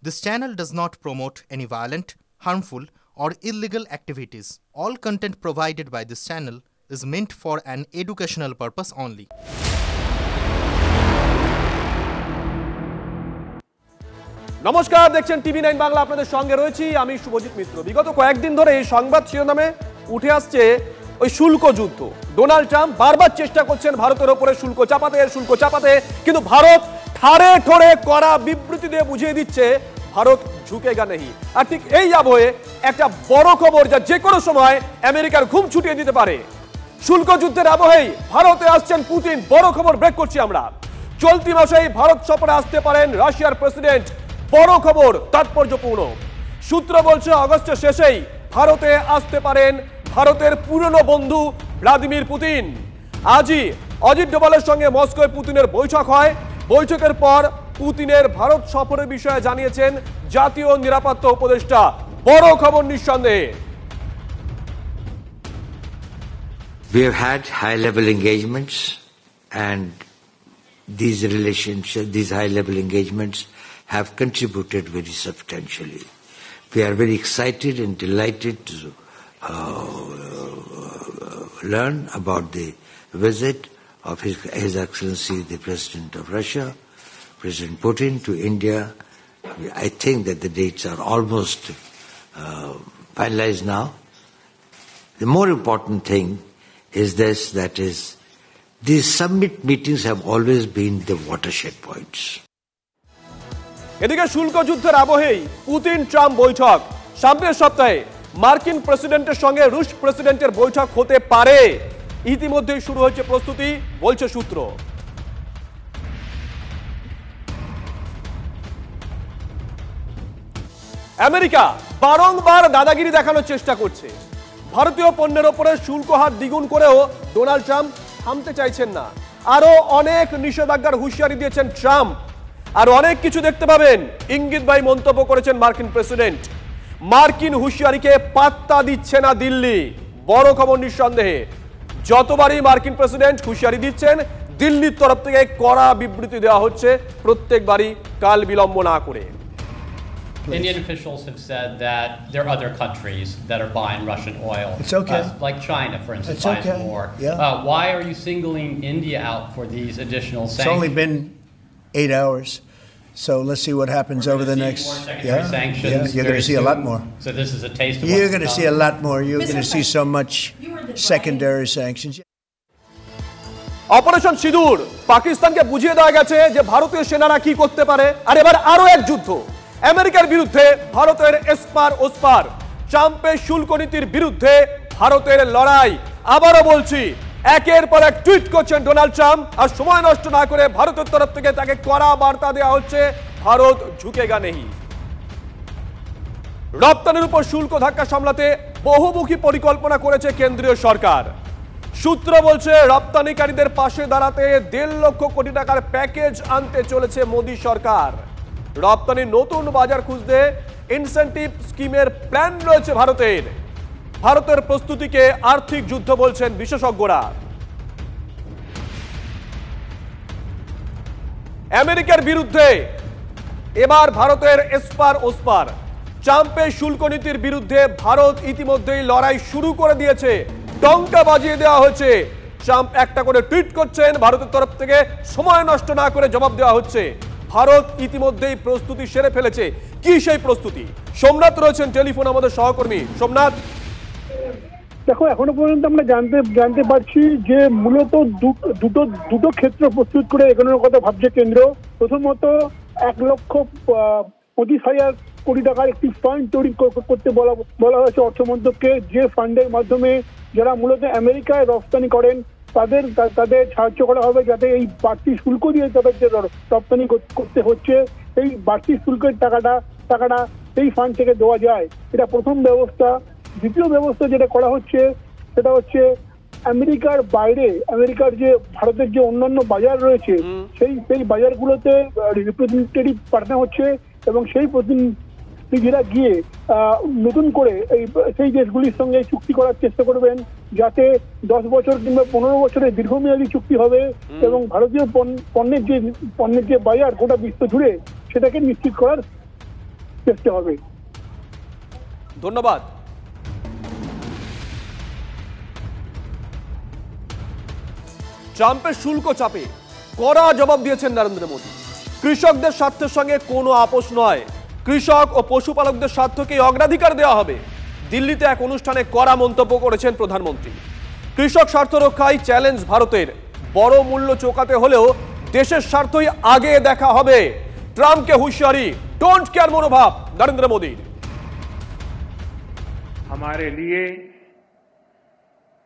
This channel does not promote any violent, harmful, or illegal activities. All content provided by this channel is meant for an educational purpose only. নমস্কার, দেখছেন টিভি9 বাংলা। আপনাদের সঙ্গে রয়েছি আমি শুভজিৎ মিত্র। বিগত কয়েকদিন ধরে এই সংবাদ শিরোনামে উঠে আসছে ওই শুল্ক যুদ্ধ। ডোনাল্ড ট্রাম্প বারবার চেষ্টা করছেন ভারতের ওপরে শুল্ক চাপাতে, কিন্তু ভারত ঠাড়ে ঠোড়ে কড়া বিবৃতি দিয়ে বুঝিয়ে দিচ্ছে ভারত ঝুঁকেগা নেই। আর ঠিক এই আবহে একটা বড় খবর যা যে কোনো সময় আমেরিকার ঘুম ছুটিয়ে দিতে পারে। শুল্ক যুদ্ধের আবহেই ভারতে আসছেন পুতিন। বড় খবর ব্রেক করছি আমরা। চলতি মাসেই ভারত সফরে আসতে পারেন রাশিয়ার প্রেসিডেন্ট। বড় খবর, তাৎপর্যপূর্ণ। সূত্র বলছে আগস্টের শেষেই ভারতে আসতে পারেন ভারতের পুরনো বন্ধু ভ্লাদিমির পুতিন। আজই অজিত ডোভালের সঙ্গে মস্কোয় পুতিনের বৈঠক হয়। বৈঠকের পর পুতিনের ভারত সফরের বিষয়ে জানিয়েছেন জাতীয় নিরাপত্তা উপদেষ্টা। বড় খবর নিঃসন্দেহে। We have had high-level engagements, and these high-level engagements have contributed very substantially. We are very excited and delighted to learn about the visit of His Excellency the President of Russia, President Putin, to India. I think that the dates are almost finalized now. The more important thing is this, that is, these summit meetings have always been the watershed points. এদিকে শুল্ক যুদ্ধের আবহেই Putin Trump বৈঠক। সামনের সপ্তাহে মার্কিন প্রেসিডেন্টের সঙ্গে রুশ প্রেসিডেন্টের বৈঠক হতে পারে। ইতিমধ্যেই শুরু হয়েছে প্রস্তুতি, বলছে সূত্র। আমেরিকা বারংবার দাদাগিরি দেখানোর চেষ্টা করছে। ভারতীয় পণ্যের ওপরে শুল্ক হার দ্বিগুণ করেও ডোনাল্ড ট্রাম্প থামতে চাইছেন না। আরো অনেক নিষেধাজ্ঞার হুঁশিয়ারি দিয়েছেন ট্রাম্প। আর অনেক কিছু দেখতে পাবেন, ইঙ্গিতবাহী মন্তব্য করেছেন মার্কিন প্রেসিডেন্ট। মার্কিন হুঁশিয়ারিকে পাত্তা দিচ্ছে না দিল্লি। বড় খবর নিঃসন্দেহে। যতবারই মার্কিন প্রেসিডেন্ট হুঁশিয়ারি দিচ্ছেন, দিল্লির তরফ থেকে কড়া বিবৃতি দেওয়া হচ্ছে, প্রত্যেকবারই কাল বিলম্ব না করে। Indian officials have said that there are other countries that are buying Russian oil. It's okay. Like China, for instance, It's buys okay. more. Yeah. Why are you singling India out for these additional sanctions? It's only been 8 hours, so let's see what happens over the next. Sanctions. You're going to see a lot more. So this is a taste of You're going to see a lot more. You're going to see so much secondary sanctions. Operation সিঁদুর পাকিস্তানকে বুঝিয়ে দেওয়া গেছে যে ভারতীয় সেনারা কি করতে পারে। আর এবার আরো এক যুদ্ধ আমেরিকার বিরুদ্ধে ভারতের এসপার ওসপার। ট্রাম্পের শুল্ক নীতির বিরুদ্ধে ভারতের লড়াই। আবারও বলছি, একের পর এক টুইট করছেন ডোনাল্ড ট্রাম্প। আর সময় নষ্ট না করে ভারতের তরফ থেকে তাকে কড়া বার্তা দেওয়া হচ্ছে, ভারত ঝুঁকেগা নেই। রপ্তানির উপর শুল্ক ধাক্কা সামলাতে বহুমুখী পরিকল্পনা করেছে কেন্দ্রীয় সরকার। সূত্র বলছে রপ্তানিকারীদের পাশে দাঁড়াতে 1.5 লক্ষ কোটি টাকার প্যাকেজ আনতে চলেছে মোদী সরকার। রপ্তানির নতুন বাজার খুঁজতে ইনসেন্টিভ স্কিমের প্ল্যান রয়েছে ভারতের। ভারতের প্রস্তুতিকে আর্থিক যুদ্ধ বলছেন বিশেষজ্ঞরা। আমেরিকার বিরুদ্ধে এবার ভারতের এসপার ওসপার। ট্রাম্পের শুল্ক নীতির বিরুদ্ধে ভারত ইতিমধ্যেই লড়াই শুরু করে দিয়েছে। ডঙ্কা বাজিয়ে দেওয়া হয়েছে। ট্রাম্প একটা করে টুইট করছেন, ভারতের তরফ থেকে সময় নষ্ট না করে জবাব দেওয়া হচ্ছে। ভারত ইতিমধ্যেই প্রস্তুতি সেরে ফেলেছে। কি সেই প্রস্তুতি? সোমনাথ রয়েছেন টেলিফোন, আমাদের সহকর্মী। সোমনাথ, দেখো, এখনো পর্যন্ত আমরা জানতে পারছি যে মূলত দুটো ক্ষেত্র প্রস্তুত করে এগোনোর কথা ভাবছে কেন্দ্র। প্রথমত 1,25,000 কোটি টাকার একটি ফান্ড তৈরি করতে বলা হয়েছে অর্থমন্ত্রককে, যে ফান্ডের মাধ্যমে যারা মূলত আমেরিকায় রপ্তানি করেন তাদের সাহায্য করা হবে, যাতে এই বাড়তি শুল্ক দিয়ে তাদের যে রপ্তানি করতে হচ্ছে এই বাড়তি শুল্কের টাকাটা এই ফান্ড থেকে দেওয়া যায়। এটা প্রথম ব্যবস্থা। দ্বিতীয় ব্যবস্থা যেটা করা হচ্ছে সেটা হচ্ছে আমেরিকার বাইরে, আমেরিকার যে ভারতের যে অন্যান্য বাজার রয়েছে সেই বাজারগুলোতে রিপ্রেজেন্টেটিভ পাঠানো হচ্ছে এবং সেই প্রতিনিধিরা গিয়ে নতুন করে সেই দেশগুলির সঙ্গে চুক্তি করার চেষ্টা করবেন, যাতে 10 বছর কিংবা 15 বছরের দীর্ঘমেয়াদী চুক্তি হবে এবং ভারতীয় পণ্যের যে বাজার গোটা বিশ্ব জুড়ে সেটাকে নিশ্চিত করার দেখতে হবে। ধন্যবাদ। ট্রাম্পের শুল্ক চাপে কড়া জবাব দিয়েছেন নরেন্দ্র মোদী। কৃষকদের স্বার্থের সঙ্গে কোনো আপোষ নয়, কৃষক ও পশুপালকদের স্বার্থকেই অগ্রাধিকার দেওয়া হবে। দিল্লিতে এক অনুষ্ঠানে কড়া মন্তব্য করেছেন প্রধানমন্ত্রী। কৃষক স্বার্থ রক্ষায় চ্যালেঞ্জ ভারতের, বড় মূল্য চোকাতে হলেও দেশের স্বার্থই আগে দেখা হবে। ট্রাম্পকে হুঁশিয়ারি, ডোন্ট কেয়ার মনোভাব নরেন্দ্র মোদীর। हमारे लिए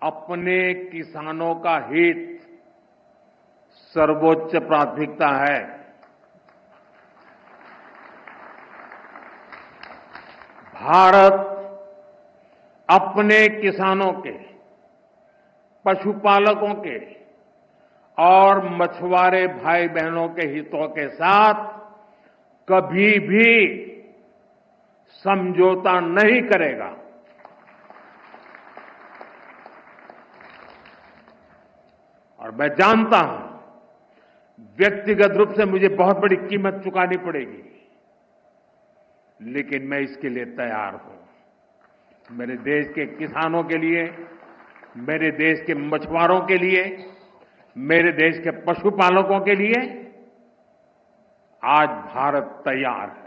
अपने किसानों का हित सर्वोच्च प्राथमिकता है। भारत अपने किसानों के, पशुपालकों के और मछुआरे भाई बहनों के हितों के साथ कभी भी समझौता नहीं करेगा। और मैं जानता हूं व्यक्तिगत रूप से मुझे बहुत बड़ी कीमत चुकानी पड़ेगी, लेकिन मैं इसके लिए तैयार हूं। मेरे देश के किसानों के लिए, मेरे देश के मछुआरों के लिए, मेरे देश के पशुपालकों के लिए आज भारत तैयार है।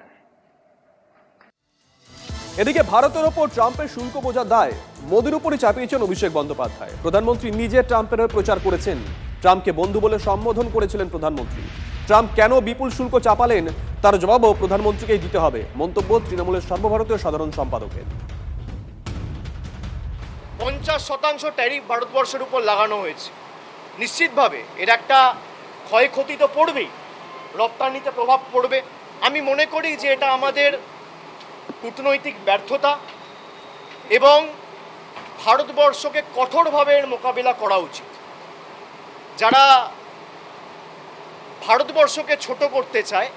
এদিকে ভারতের ওপর ট্রাম্পের শুল্ক বোঝার দায় মোদির উপরই চাপিয়েছেন অভিষেক বন্দ্যোপাধ্যায়। প্রধানমন্ত্রী নিজে ট্রাম্পের হয়ে প্রচার করেছেন, ট্রাম্পকে বন্ধু বলে সম্বোধন করেছিলেন প্রধানমন্ত্রী। ট্রাম্প কেন বিপুল শুল্ক চাপালেন তার জবাবও প্রধানমন্ত্রীকেই দিতে হবে, মন্তব্য তৃণমূলের সর্বভারতীয় সাধারণ সম্পাদকের। 50% ট্যারিফ ভারতবর্ষের উপর লাগানো হয়েছে। নিশ্চিতভাবে এর একটা ক্ষয়ক্ষতি তো পড়বেই, রপ্তানিতে প্রভাব পড়বে। আমি মনে করি যে এটা আমাদের কূটনৈতিক ব্যর্থতা এবং ভারতবর্ষকে কঠোরভাবে এর মোকাবিলা করা উচিত। যারা ভারতবর্ষকে ছোট করতে চায়,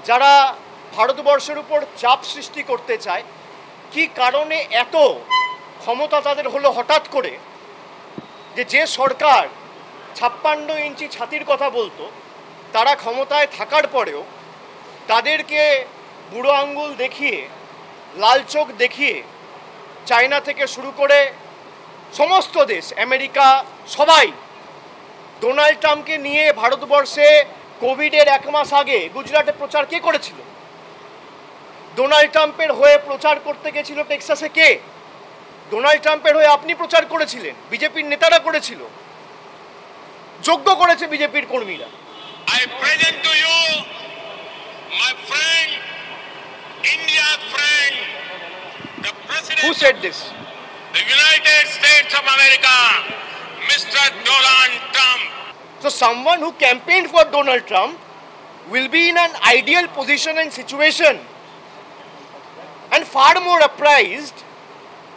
যারা ভারতবর্ষের উপর চাপ সৃষ্টি করতে চায়, কি কারণে এত ক্ষমতা তাদের হলো হঠাৎ করে, যে সরকার 56 ইঞ্চি ছাতির কথা বলতো, তারা ক্ষমতায় থাকার পরেও তাদেরকে বুড়ো আঙ্গুল দেখিয়ে, লাল চোখ দেখিয়ে চায়না থেকে শুরু করে সমস্ত দেশ, আমেরিকা, সবাই ডোনাল্ড ট্রাম্পকে নিয়ে ভারতবর্ষে কোভিডের 1 মাস আগে গুজরাটে প্রচার কে করেছিল? ডোনাল্ড ট্রাম্পের হয়ে প্রচার করতে গেছিল টেক্সাসে কে? ডোনাল্ড ট্রাম্পের হয়ে আপনি প্রচার করেছিলেন, বিজেপির নেতারা করেছিল, যোগ্য করেছে বিজেপির কর্মীরা। I present to you my friend, India's friend, the President Who said this? of the United States of America, Mr. Donald Trump. So someone who campaigned for Donald Trump will be in an ideal position and situation and far more apprised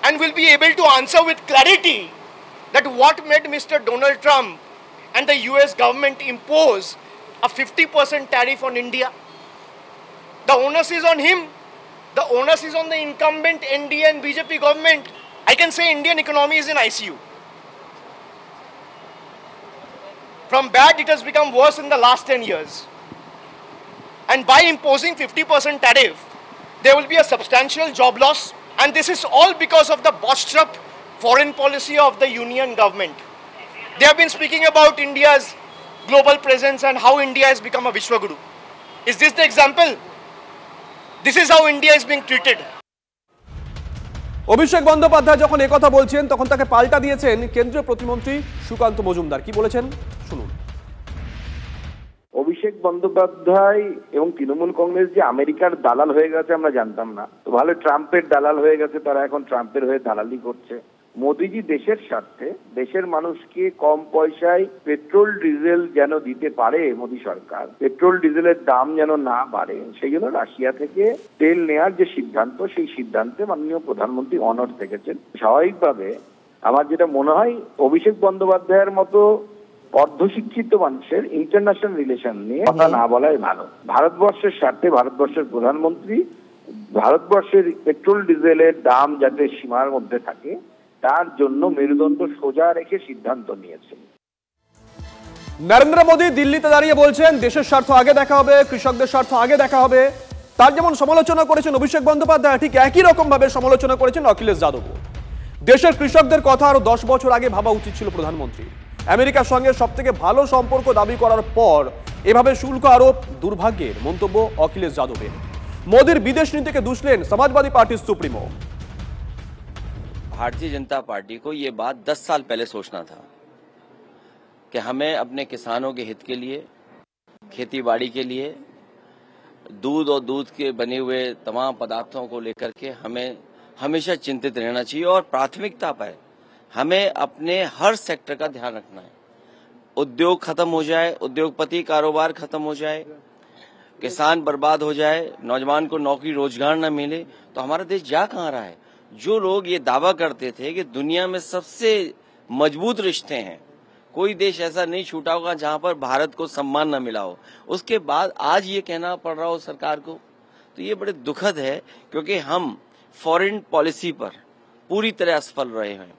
and will be able to answer with clarity that what made Mr. Donald Trump and the US government impose a 50% tariff on India. The onus is on him. The onus is on the incumbent NDA and BJP government. I can say Indian economy is in ICU. From bad, it has become worse in the last 10 years. And by imposing 50% tariff, there will be a substantial job loss. And this is all because of the bootstrap foreign policy of the union government. They have been speaking about India's global presence and how India has become a Vishwaguru. Is this the example? This is how India is being treated. Abhishek Bandyopadhyay যখন একথা বলছেন তখন তাকে পাল্টা দিয়েছেন কেন্দ্রীয় প্রতিমন্ত্রী সুকান্ত মজুমদার। কি বলেছেন শুনুন। অভিষেক বন্দ্যোপাধ্যায় এবং তৃণমূল কংগ্রেস যে আমেরিকার দালাল হয়ে গেছে আমরা জানতাম না, তো ভালো ট্রাম্পের দালাল হয়ে গেছে, তারা এখন ট্রাম্পের হয়ে দালালি করছে। মোদিজি দেশের স্বার্থে দেশের মানুষকে কম পয়সায় পেট্রোল ডিজেল যেন দিতে পারে, মোদি সরকার পেট্রোল ডিজেলের দাম যেন না বাড়ে, সেই জন্য রাশিয়া থেকে তেল নেওয়ার যে সিদ্ধান্ত, সেই সিদ্ধান্তে মাননীয় প্রধানমন্ত্রী অনড় থেকেছেন। স্বাভাবিকভাবে আমার যেটা মনে হয়, অভিষেক বন্দ্যোপাধ্যায়ের মতো অর্ধশিক্ষিত মানুষের ইন্টারন্যাশনাল রিলেশন নিয়ে কথা না বলাই ভালো। ভারতবর্ষের স্বার্থে ভারতবর্ষের প্রধানমন্ত্রী ভারতবর্ষের পেট্রোল ডিজেলের দাম যাতে সীমার মধ্যে থাকে তার জন্য মেরুদণ্ড সোজা রেখে সিদ্ধান্ত নিয়েছেন। নরেন্দ্র মোদী দিল্লিতে দাঁড়িয়ে বলছেন দেশের স্বার্থ আগে দেখা হবে, কৃষকদের স্বার্থ আগে দেখা হবে। তার যেমন সমালোচনা করেছেন অভিষেক বন্দ্যোপাধ্যায়, ঠিক একই রকম ভাবে সমালোচনা করেছেন অখিলেশ যাদবও। দেশের কৃষকদের কথা আরো 10 বছর আগে ভাবা উচিত ছিল প্রধানমন্ত্রী। আমেরিকার সঙ্গে সবথেকে ভালো সম্পর্ক দাবি করার পর এভাবে শুল্ক আরোপ দুর্ভাগ্যের মন্তব্য অখিলেশ যাদবের। মোদীর বিদেশ নীতিকে দুষলেন সমাজবাদী পার্টির सुप्रीमो। भारतीय जनता पार्टी को ये बात 10 साल पहले सोचना था कि हमें अपने किसानों के हित के लिए, खेती बाड़ी के लिए, दूध और दूध के बने हुए तमाम पदार्थों को लेकर के हमें हमेशा चिंतित रहना चाहिए और प्राथमिकता पर हमें अपने हर सेक्टर का ध्यान रखना है। उद्योग खत्म हो जाए, उद्योगपति कारोबार खत्म हो जाए, किसान बर्बाद हो जाए, नौजवान को नौकरी रोजगार न मिले तो हमारा देश जा कहाँ रहा है। जो लोग ये दावा करते थे कि दुनिया में सबसे मजबूत रिश्ते हैं, कोई देश ऐसा नहीं छूटा होगा जहां पर भारत को सम्मान न मिला हो, उसके बाद आज ये कहना पड़ रहा हो सरकार को, तो ये बड़े दुखद है क्योंकि हम फॉरेन पॉलिसी पर पूरी तरह असफल रहे हैं।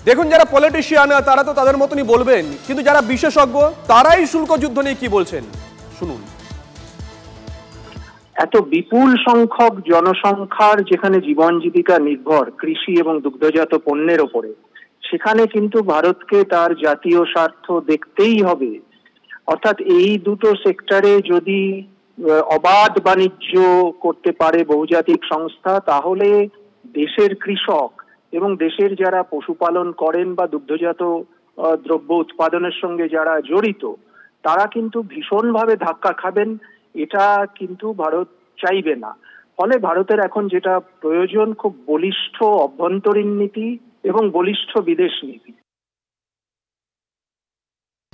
দেখুন, যারা পলিটিশিয়ান তারা তো তাদের মতনই বলবেন, কিন্তু যারা বিশেষজ্ঞ তারাই শুল্ক যুদ্ধ নিয়ে কি বলছেন শুনুন। এত বিপুল সংখ্যক জনসংখ্যার যেখানে জীবন জীবিকা নির্ভর কৃষি এবং দুগ্ধজাত পণ্যের ওপরে, সেখানে কিন্তু ভারতকে তার জাতীয় স্বার্থ দেখতেই হবে। অর্থাৎ এই দুটো সেক্টরে যদি অবাধ বাণিজ্য করতে পারে বহুজাতিক সংস্থা, তাহলে দেশের কৃষক এবং দেশের যারা পশুপালন করেন বা দুগ্ধজাত দ্রব্য উৎপাদনের সঙ্গে যারা জড়িত, তারা কিন্তু ভীষণভাবে ধাক্কা খাবেন। এটা কিন্তু ভারত চাইবে না। ফলে ভারতের এখন যেটা প্রয়োজন, খুব বলিষ্ঠ অভ্যন্তরীণ নীতি এবং বলিষ্ঠ বিদেশ নীতি।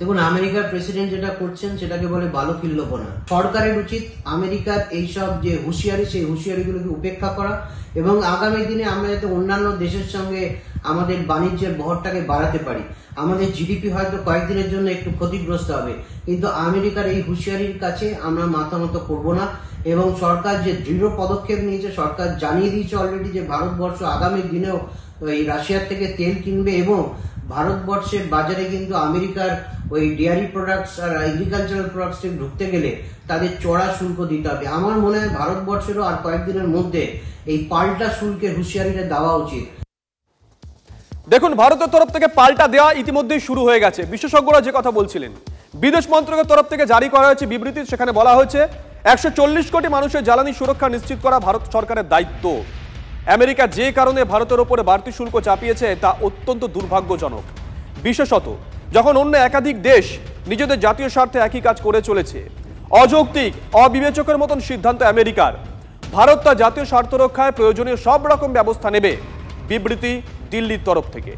দেখুন, আমেরিকার প্রেসিডেন্ট যেটা করছেন সেটাকে বলে বালো কিল্লোপনা। সরকারের উচিত আমেরিকার এইসব যে হুঁশিয়ারি, সেই হুঁশিয়ারিগুলোকে উপেক্ষা করা এবং আগামী দিনে আমরা যাতে অন্যান্য দেশের সঙ্গে আমাদের বাণিজ্যের বহরটাকে বাড়াতে পারি। আমাদের জিডিপি হয়তো কয়েকদিনের জন্য একটু ক্ষতিগ্রস্ত হবে, কিন্তু আমেরিকার এই হুঁশিয়ারির কাছে আমরা মাথা নত করবো না। এবং সরকার যে দৃঢ় পদক্ষেপ নিয়েছে, সরকার জানিয়ে দিয়েছে অলরেডি যে ভারতবর্ষ আগামী দিনেও এই রাশিয়ার থেকে তেল কিনবে এবং ভারতবর্ষের বাজারে কিন্তু আমেরিকার ওই ডেয়ারি প্রোডাক্টস আর এগ্রিকালচারাল প্রোডাক্টস ঢুকতে গেলে তাদের চড়া শুল্ক দিতে হবে। আমার মনে হয় ভারতবর্ষেরও আর কয়েকদিনের মধ্যে এই পাল্টা শুল্কের হুঁশিয়ারিটা দেওয়া উচিত। দেখুন, ভারতের তরফ থেকে পাল্টা দেওয়া ইতিমধ্যেই শুরু হয়ে গেছে। বিশেষজ্ঞরা যে কথা বলছিলেন, বিদেশ মন্ত্রকের তরফ থেকে জারি করা হয়েছে বিবৃতি, সেখানে বলা হয়েছে 140 কোটি মানুষের জ্বালানি সুরক্ষা নিশ্চিত করা ভারত সরকারের দায়িত্ব। আমেরিকা যে কারণে ভারতের উপরে বাড়তি শুল্ক চাপিয়েছে তা অত্যন্ত দুর্ভাগ্যজনক, বিশেষত যখন অন্য একাধিক দেশ নিজেদের জাতীয় স্বার্থে একই কাজ করে চলেছে। অযৌক্তিক, অবিবেচকের মতন সিদ্ধান্ত আমেরিকার। ভারত তার জাতীয় স্বার্থ রক্ষায় প্রয়োজনীয় সব রকম ব্যবস্থা নেবে, বিবৃতি দিল্লির তরফ থেকে।